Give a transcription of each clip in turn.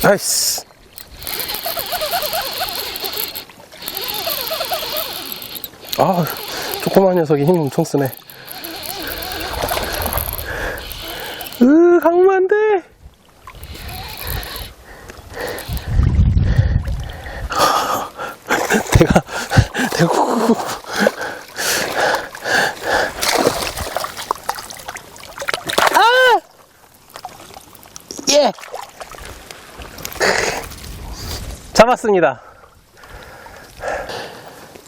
나이스. 아, 조그만 녀석이 힘 엄청 쓰네. 강만대. 내가 예! 잡았습니다.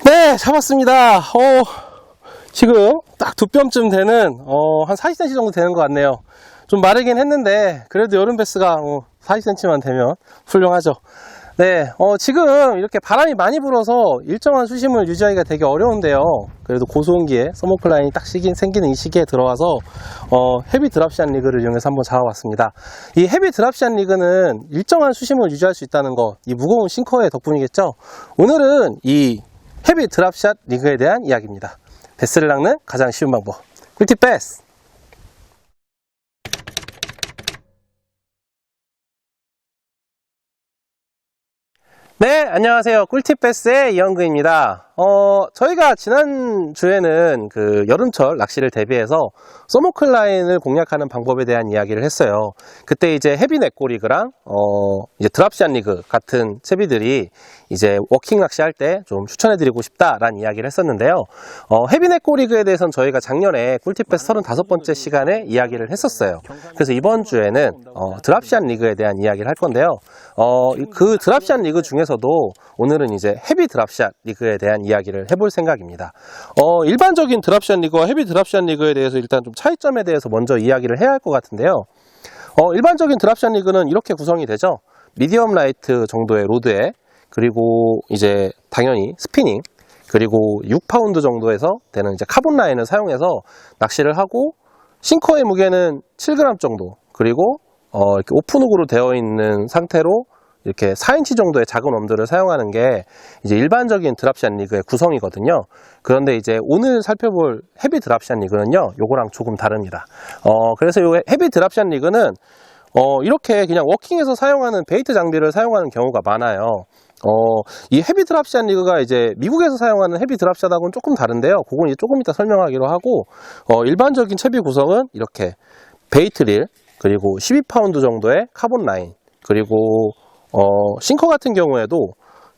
네, 잡았습니다. 지금 딱 두 뼘쯤 되는, 한 40cm 정도 되는 것 같네요. 좀 마르긴 했는데, 그래도 여름 베스가 40cm만 되면 훌륭하죠. 네, 지금 이렇게 바람이 많이 불어서 일정한 수심을 유지하기가 되게 어려운데요. 그래도 고소온기에 서머클라인이 딱 생기는 이 시기에 들어와서 헤비 드랍샷 리그를 이용해서 한번 잡아봤습니다. 이 헤비 드랍샷 리그는 일정한 수심을 유지할 수 있다는 거, 이 무거운 싱커의 덕분이겠죠. 오늘은 이 헤비 드랍샷 리그에 대한 이야기입니다. 베스를 낚는 가장 쉬운 방법, 꿀팁 베스. 네, 안녕하세요. 꿀팁 베스의 이영근입니다. 저희가 지난주에는 그 여름철 낚시를 대비해서 서머클라인을 공략하는 방법에 대한 이야기를 했어요. 그때 이제 헤비 넷꼬리그랑 이제 드랍샷 리그 같은 채비들이 이제 워킹 낚시 할 때 좀 추천해드리고 싶다라는 이야기를 했었는데요. 헤비 넷꼬리그에 대해서는 저희가 작년에 꿀팁 베스 35번째 시간에 이야기를 했었어요. 그래서 이번 주에는 드랍샷 리그에 대한 이야기를 할 건데요. 그 드랍샷 리그 중에서도 오늘은 이제 헤비 드랍샷 리그에 대한 이야기를 해볼 생각입니다. 일반적인 드랍샷 리그와 헤비 드랍샷 리그에 대해서 일단 좀 차이점에 대해서 먼저 이야기를 해야 할 것 같은데요. 일반적인 드랍샷 리그는 이렇게 구성이 되죠. 미디엄 라이트 정도의 로드에, 그리고 이제 당연히 스피닝, 그리고 6파운드 정도에서 되는 이제 카본 라인을 사용해서 낚시를 하고, 싱커의 무게는 7g 정도, 그리고 이렇게 오픈훅으로 되어 있는 상태로 이렇게 4인치 정도의 작은 웜들을 사용하는 게 이제 일반적인 드랍샷 리그의 구성이거든요. 그런데 이제 오늘 살펴볼 헤비 드랍샷 리그는요, 요거랑 조금 다릅니다. 그래서 요 헤비 드랍샷 리그는 이렇게 그냥 워킹에서 사용하는 베이트 장비를 사용하는 경우가 많아요. 이 헤비 드랍샷 리그가 이제 미국에서 사용하는 헤비 드랍샷하고는 조금 다른데요. 그건 이제 조금 이따 설명하기로 하고, 일반적인 채비 구성은 이렇게 베이트 릴, 그리고 12파운드 정도의 카본 라인, 그리고 싱커 같은 경우에도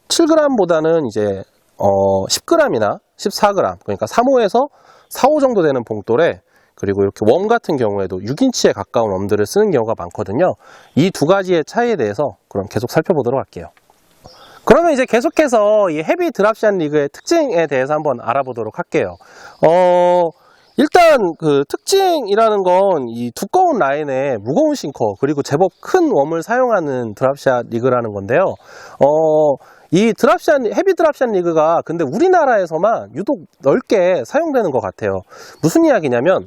7g보다는 이제 10g이나 14g, 그러니까 3호에서 4호 정도 되는 봉돌에, 그리고 이렇게 웜 같은 경우에도 6인치에 가까운 웜들을 쓰는 경우가 많거든요. 이 두 가지의 차이에 대해서 그럼 계속 살펴보도록 할게요. 그러면 이제 계속해서 이 헤비 드랍샷 리그의 특징에 대해서 한번 알아보도록 할게요. 일단 그 특징이라는 건 이 두꺼운 라인에 무거운 싱커, 그리고 제법 큰 웜을 사용하는 드랍샷 리그라는 건데요. 이 헤비 드랍샷 리그가 근데 우리나라에서만 유독 넓게 사용되는 것 같아요. 무슨 이야기냐면,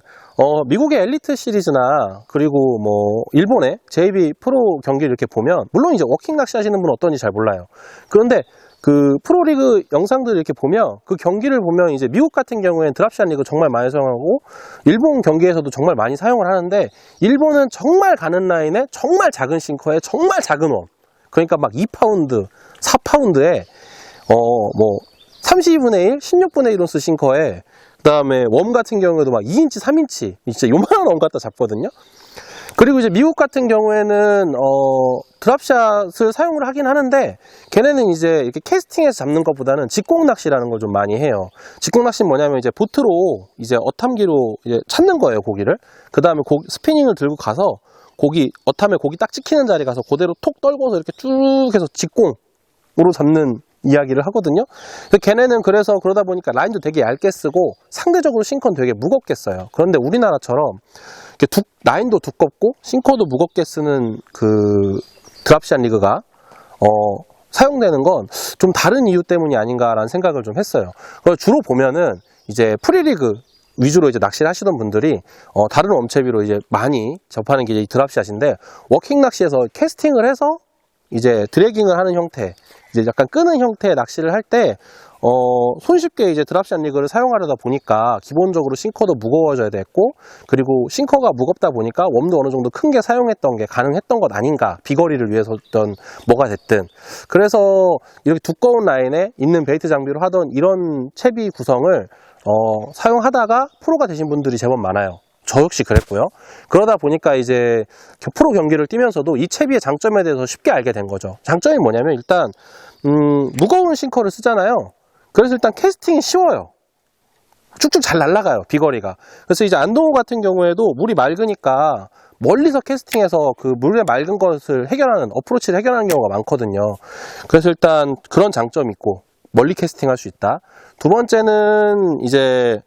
미국의 엘리트 시리즈나, 그리고 뭐 일본의 JB 프로 경기를 이렇게 보면, 물론 이제 워킹 낚시 하시는 분은 어떤지 잘 몰라요. 그런데 그 프로리그 영상들을 이렇게 보면, 그 경기를 보면 이제 미국 같은 경우에는 드랍샷 리그 정말 많이 사용하고, 일본 경기에서도 정말 많이 사용을 하는데, 일본은 정말 가는 라인에 정말 작은 싱커에 정말 작은 웜, 그러니까 막 2파운드, 4파운드에 뭐 32분의 1, 16분의 1온스 싱커에, 그 다음에 웜 같은 경우에도 막 2인치, 3인치, 진짜 요만한 웜 갖다 잡거든요. 그리고 이제 미국 같은 경우에는 드랍샷을 사용을 하긴 하는데, 걔네는 이제 이렇게 캐스팅해서 잡는 것보다는 직공 낚시라는 걸 좀 많이 해요. 직공 낚시는 뭐냐면 이제 보트로 이제 어탐기로 이제 찾는 거예요, 고기를. 그 다음에 스피닝을 들고 가서 어탐에 고기 딱 찍히는 자리 가서 그대로 톡 떨궈서 이렇게 쭉 해서 직공으로 잡는 이야기를 하거든요. 걔네는 그러다 보니까 라인도 되게 얇게 쓰고 상대적으로 싱커는 되게 무겁게 써요. 그런데 우리나라처럼 이렇게 라인도 두껍고 싱커도 무겁게 쓰는 그 드랍샷 리그가 사용되는 건 좀 다른 이유 때문이 아닌가라는 생각을 좀 했어요. 그래서 주로 보면은 이제 프리리그 위주로 이제 낚시를 하시던 분들이 다른 웜채비로 이제 많이 접하는 게 이 드랍샷인데, 워킹 낚시에서 캐스팅을 해서 이제 드래깅을 하는 형태, 이제 약간 끄는 형태의 낚시를 할 때 손쉽게 이제 드랍샷 리그를 사용하려다 보니까 기본적으로 싱커도 무거워져야 됐고, 그리고 싱커가 무겁다 보니까 웜도 어느 정도 큰 게 사용했던 게 가능했던 것 아닌가, 비거리를 위해서든 뭐가 됐든. 그래서 이렇게 두꺼운 라인에 있는 베이트 장비로 하던 이런 채비 구성을 사용하다가 프로가 되신 분들이 제법 많아요. 저 역시 그랬고요. 그러다 보니까 이제 프로 경기를 뛰면서도 이 채비의 장점에 대해서 쉽게 알게 된 거죠. 장점이 뭐냐면 일단 무거운 싱커를 쓰잖아요. 그래서 일단 캐스팅이 쉬워요. 쭉쭉 잘 날아가요, 비거리가. 그래서 이제 안동호 같은 경우에도 물이 맑으니까 멀리서 캐스팅해서 그 물의 맑은 것을 해결하는, 어프로치를 해결하는 경우가 많거든요. 그래서 일단 그런 장점이 있고, 멀리 캐스팅할 수 있다. 두 번째는 이제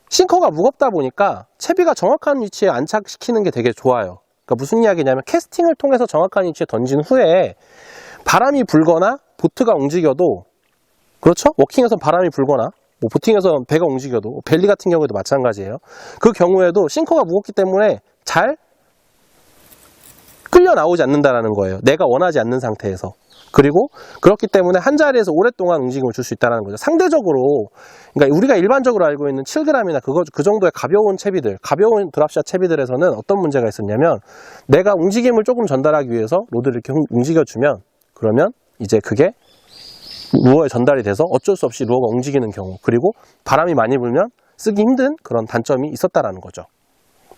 싱커가 무겁다 보니까 채비가 정확한 위치에 안착시키는 게 되게 좋아요. 그러니까 무슨 이야기냐면 캐스팅을 통해서 정확한 위치에 던진 후에 바람이 불거나 보트가 움직여도, 그렇죠? 워킹에서 바람이 불거나 뭐 보팅에서 배가 움직여도, 벨리 같은 경우에도 마찬가지예요. 그 경우에도 싱커가 무겁기 때문에 잘 끌려 나오지 않는다는 거예요. 내가 원하지 않는 상태에서. 그리고 그렇기 때문에 한 자리에서 오랫동안 움직임을 줄 수 있다는 거죠. 상대적으로, 그러니까 우리가 일반적으로 알고 있는 7g이나 그 정도의 가벼운 채비들, 가벼운 드랍샷 채비들에서는 어떤 문제가 있었냐면, 내가 움직임을 조금 전달하기 위해서 로드를 이렇게 움직여주면, 그러면 이제 그게 루어에 전달이 돼서 어쩔 수 없이 루어가 움직이는 경우, 그리고 바람이 많이 불면 쓰기 힘든 그런 단점이 있었다라는 거죠.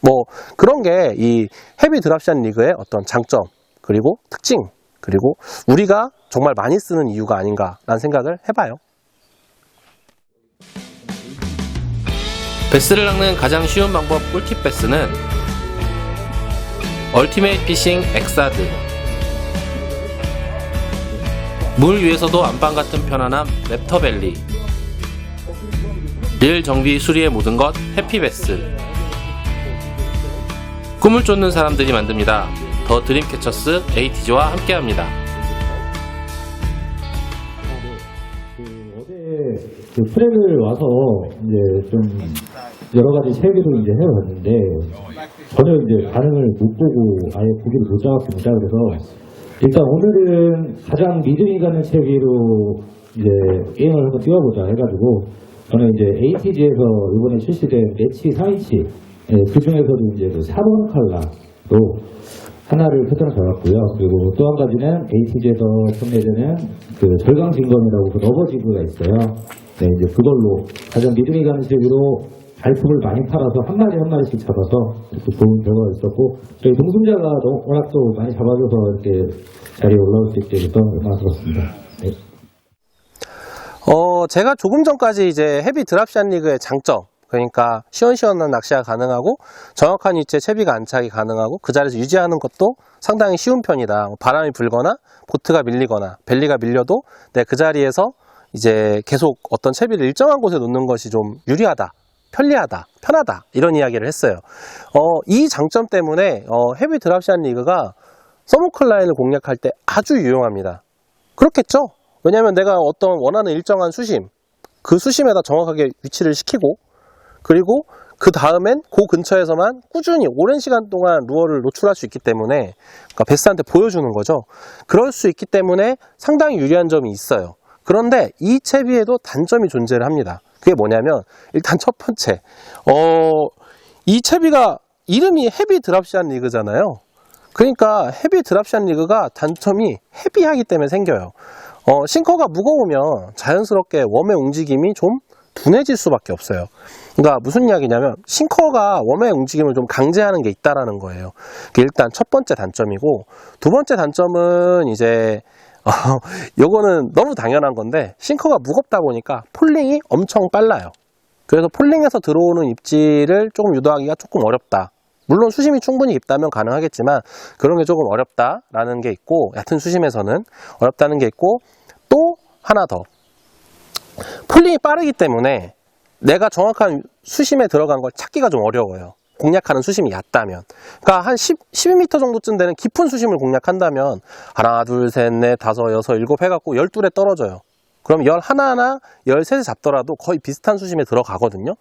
뭐 그런 게 이 헤비 드랍샷 리그의 어떤 장점, 그리고 특징, 그리고 우리가 정말 많이 쓰는 이유가 아닌가라는 생각을 해봐요. 베스를 낚는 가장 쉬운 방법 꿀팁 베스는 얼티메이트 피싱 엑사드. 물 위에서도 안방 같은 편안함 랩터벨리. 릴 정비 수리의 모든 것 해피베스. 꿈을 쫓는 사람들이 만듭니다. 더 드림캐쳐스 에이티즈와 함께합니다. 어제 프랙을 와서 이제 좀 여러 가지 채비도 이제 해봤는데 전혀 이제 반응을 못 보고 아예 보기를 못 잡았습니다. 그래서 일단 오늘은 가장 믿음이 가는 채비로 이제 게임을 한번 뛰어보자 해가지고 저는 이제 에이티즈에서 이번에 출시된 매치 4인치, 그 중에서도 이제 그 4번 컬러로 하나를 패턴을 잡았고요. 그리고 또 한 가지는 에이티즈에서 판매되는 그 절강진검이라고 그 러버 지그가 있어요. 네, 이제 그걸로 가장 믿음이 가는 채비로 발품을 많이 팔아서 한 마리 한 마리씩 잡아서 이렇게 좋은 결과가 있었고, 저희 동승자가 워낙 또 많이 잡아줘서 이렇게 자리에 올라올 수 있게 됐던 만들었습니다. 네. 제가 조금 전까지 이제 헤비 드랍샷 리그의 장점, 그러니까 시원시원한 낚시가 가능하고 정확한 위치에 채비가 안착이 가능하고 그 자리에서 유지하는 것도 상당히 쉬운 편이다. 바람이 불거나 보트가 밀리거나 벨리가 밀려도 그 자리에서 이제 계속 어떤 채비를 일정한 곳에 놓는 것이 좀 유리하다, 편리하다, 편하다, 이런 이야기를 했어요. 이 장점 때문에 헤비 드랍샷 리그가 서머클 라인을 공략할 때 아주 유용합니다. 그렇겠죠? 왜냐하면 내가 어떤 원하는 일정한 수심, 그 수심에다 정확하게 위치를 시키고, 그리고 그 다음엔 그 근처에서만 꾸준히 오랜 시간 동안 루어를 노출할 수 있기 때문에, 그러니까 베스한테 보여주는 거죠. 그럴 수 있기 때문에 상당히 유리한 점이 있어요. 그런데 이 채비에도 단점이 존재를 합니다. 그게 뭐냐면, 일단 첫 번째, 이 채비가 이름이 헤비 드랍샷 리그잖아요. 그러니까 헤비 드랍샷 리그가 단점이 헤비하기 때문에 생겨요. 싱커가 무거우면 자연스럽게 웜의 움직임이 좀 둔해질 수밖에 없어요. 그러니까 무슨 이야기냐면 싱커가 웜의 움직임을 좀 강제하는 게 있다라는 거예요. 그게 일단 첫 번째 단점이고, 두 번째 단점은 이제 요거는 너무 당연한 건데, 싱커가 무겁다 보니까 폴링이 엄청 빨라요. 그래서 폴링에서 들어오는 입질을 조금 유도하기가 조금 어렵다. 물론 수심이 충분히 깊다면 가능하겠지만 그런 게 조금 어렵다라는 게 있고, 얕은 수심에서는 어렵다는 게 있고, 또 하나 더, 폴링이 빠르기 때문에 내가 정확한 수심에 들어간 걸 찾기가 좀 어려워요. 공략하는 수심이 얕다면. 그러니까 한 12m 정도쯤 되는 깊은 수심을 공략한다면 하나, 둘, 셋, 넷, 다섯, 여섯, 일곱 해갖고 12에 떨어져요. 그럼 11, 13에 잡더라도 거의 비슷한 수심에 들어가거든요.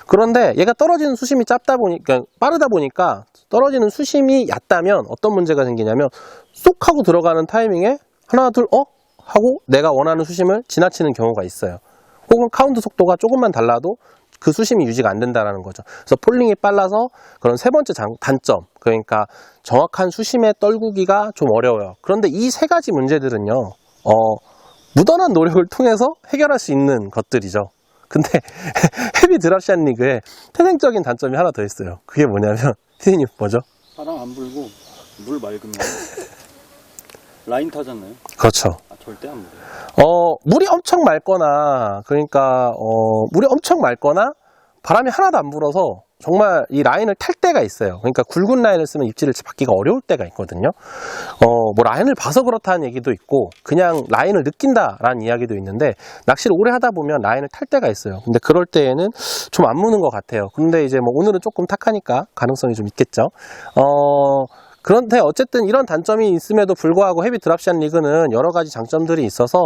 그런데 얘가 떨어지는 수심이 짧다 보니까, 빠르다 보니까 떨어지는 수심이 얕다면 어떤 문제가 생기냐면, 쏙 하고 들어가는 타이밍에 하나, 둘, 하고 내가 원하는 수심을 지나치는 경우가 있어요. 혹은 카운트 속도가 조금만 달라도 그 수심이 유지가 안 된다는 거죠. 그래서 폴링이 빨라서 그런 세 번째 단점, 그러니까 정확한 수심에 떨구기가 좀 어려워요. 그런데 이 세 가지 문제들은요, 무던한 노력을 통해서 해결할 수 있는 것들이죠. 근데 헤비 드랍샷 리그에 태생적인 단점이 하나 더 있어요. 그게 뭐냐면, 피디님 뭐죠? 바람 안 불고 물 맑으면 라인 타잖아요. 그렇죠. 절대 안 물어요. 물이 엄청 맑거나, 그러니까, 물이 엄청 맑거나, 바람이 하나도 안 불어서, 정말 이 라인을 탈 때가 있어요. 그러니까 굵은 라인을 쓰면 입질을 받기가 어려울 때가 있거든요. 뭐 라인을 봐서 그렇다는 얘기도 있고, 그냥 라인을 느낀다라는 이야기도 있는데, 낚시를 오래 하다 보면 라인을 탈 때가 있어요. 근데 그럴 때에는 좀 안 무는 것 같아요. 근데 이제 뭐 오늘은 조금 탁하니까 가능성이 좀 있겠죠. 그런데 어쨌든 이런 단점이 있음에도 불구하고 헤비 드랍샷 리그는 여러 가지 장점들이 있어서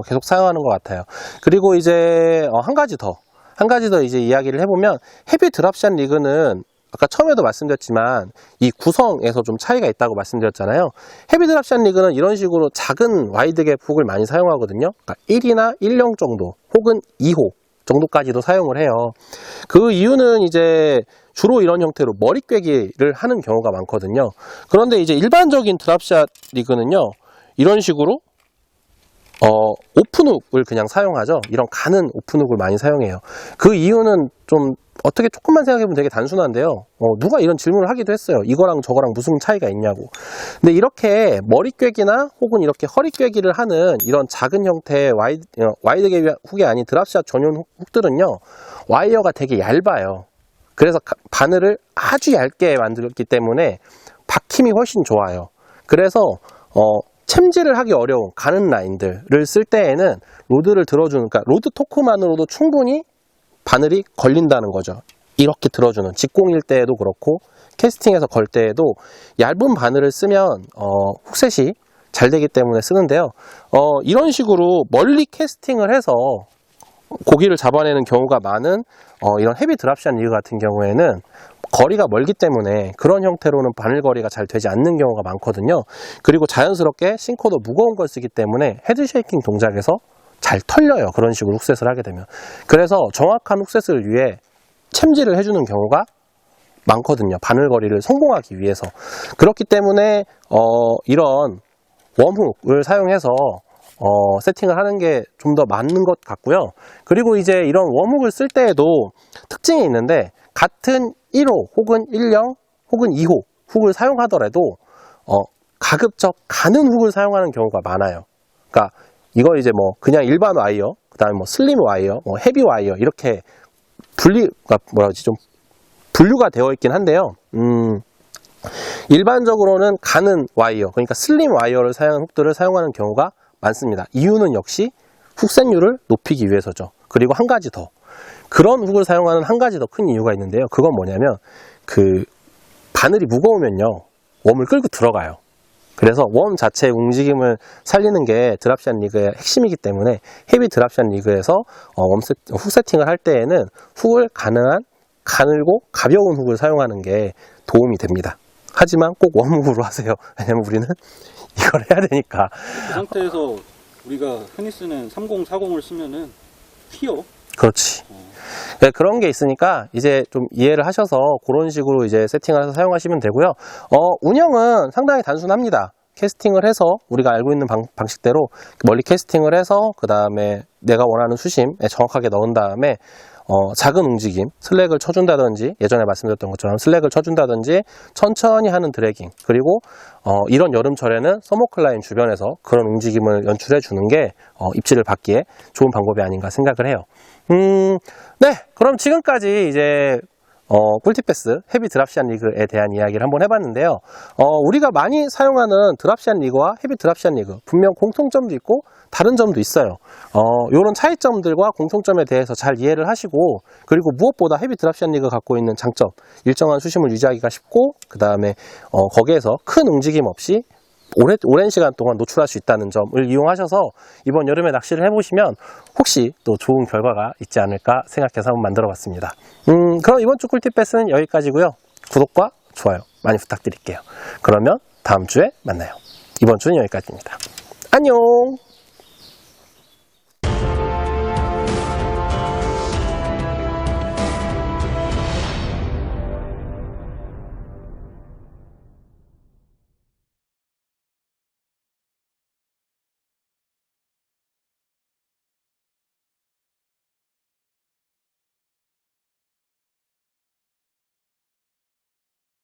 계속 사용하는 것 같아요. 그리고 이제 한 가지 더 이제 이야기를 해보면, 헤비 드랍샷 리그는 아까 처음에도 말씀드렸지만 이 구성에서 좀 차이가 있다고 말씀드렸잖아요. 헤비 드랍샷 리그는 이런 식으로 작은 와이드 갭 훅을 많이 사용하거든요. 그러니까 1이나 1령 정도 혹은 2호 정도까지도 사용을 해요. 그 이유는 이제 주로 이런 형태로 머리 꿰기를 하는 경우가 많거든요. 그런데 이제 일반적인 드랍샷 리그는요, 이런 식으로 오픈훅을 그냥 사용하죠. 이런 가는 오픈훅을 많이 사용해요. 그 이유는 좀 어떻게 조금만 생각해보면 되게 단순한데요. 누가 이런 질문을 하기도 했어요. 이거랑 저거랑 무슨 차이가 있냐고. 근데 이렇게 머리 꿰기나 혹은 이렇게 허리 꿰기를 하는 이런 작은 형태의 와이드 갭 훅이 아닌 드랍샷 전용 훅들은요, 와이어가 되게 얇아요. 그래서 바늘을 아주 얇게 만들었기 때문에 박힘이 훨씬 좋아요. 그래서 챔질을 하기 어려운 가는 라인들을 쓸 때에는 로드를 들어주는, 그러니까 로드 토크만으로도 충분히 바늘이 걸린다는 거죠. 이렇게 들어주는, 직공일 때에도 그렇고 캐스팅해서 걸 때에도 얇은 바늘을 쓰면 훅셋이 잘 되기 때문에 쓰는데요. 이런 식으로 멀리 캐스팅을 해서 고기를 잡아내는 경우가 많은 이런 헤비 드랍샷 리그 같은 경우에는 거리가 멀기 때문에 그런 형태로는 바늘거리가 잘 되지 않는 경우가 많거든요. 그리고 자연스럽게 싱커도 무거운 걸 쓰기 때문에 헤드 쉐이킹 동작에서 잘 털려요. 그런 식으로 훅셋을 하게 되면. 그래서 정확한 훅셋을 위해 챔질을 해주는 경우가 많거든요. 바늘거리를 성공하기 위해서. 그렇기 때문에 이런 웜훅을 사용해서 세팅을 하는 게 좀 더 맞는 것 같고요. 그리고 이제 이런 웜훅을 쓸 때에도 특징이 있는데, 같은 1호 혹은 1령 혹은 2호 훅을 사용하더라도 가급적 가는 훅을 사용하는 경우가 많아요. 그러니까 이걸 이제 뭐 그냥 일반 와이어, 그 다음에 뭐 슬림 와이어, 뭐 헤비 와이어 이렇게 좀 분류가 되어 있긴 한데요. 일반적으로는 가는 와이어, 그러니까 슬림 와이어를 사용하는 훅들을 사용하는 경우가 많습니다. 이유는 역시 훅센율을 높이기 위해서죠. 그리고 한 가지 더, 그런 훅을 사용하는 한 가지 더 큰 이유가 있는데요. 그건 뭐냐면, 그 바늘이 무거우면요, 웜을 끌고 들어가요. 그래서 웜 자체의 움직임을 살리는 게 드랍샷 리그의 핵심이기 때문에 헤비 드랍샷 리그에서 훅 세팅을 할 때에는 훅을 가능한 가늘고 가벼운 훅을 사용하는 게 도움이 됩니다. 하지만 꼭 웜훅으로 하세요. 왜냐면 우리는 이걸 해야 되니까. 그 상태에서 우리가 흔히 쓰는 30, 40을 쓰면은 튀어. 그렇지. 네, 그런 게 있으니까 이제 좀 이해를 하셔서 그런 식으로 이제 세팅을 해서 사용하시면 되고요. 운영은 상당히 단순합니다. 캐스팅을 해서 우리가 알고 있는 방식대로 멀리 캐스팅을 해서 그 다음에 내가 원하는 수심에 정확하게 넣은 다음에 작은 움직임, 슬랙을 쳐준다든지, 예전에 말씀드렸던 것처럼 슬랙을 쳐준다든지, 천천히 하는 드래깅, 그리고 이런 여름철에는 서머클라인 주변에서 그런 움직임을 연출해 주는 게 입질을 받기에 좋은 방법이 아닌가 생각을 해요. 네, 그럼 지금까지 이제 꿀팁 패스 헤비 드랍샷 리그에 대한 이야기를 한번 해봤는데요. 우리가 많이 사용하는 드랍샷 리그와 헤비 드랍샷 리그, 분명 공통점도 있고 다른 점도 있어요. 이런 차이점들과 공통점에 대해서 잘 이해를 하시고, 그리고 무엇보다 헤비 드랍샷 리그 갖고 있는 장점, 일정한 수심을 유지하기가 쉽고, 그 다음에 거기에서 큰 움직임 없이 오랜 시간 동안 노출할 수 있다는 점을 이용하셔서 이번 여름에 낚시를 해보시면 혹시 또 좋은 결과가 있지 않을까 생각해서 한번 만들어 봤습니다. 그럼 이번 주 꿀팁 패스는 여기까지고요. 구독과 좋아요 많이 부탁드릴게요. 그러면 다음 주에 만나요. 이번 주는 여기까지입니다. 안녕.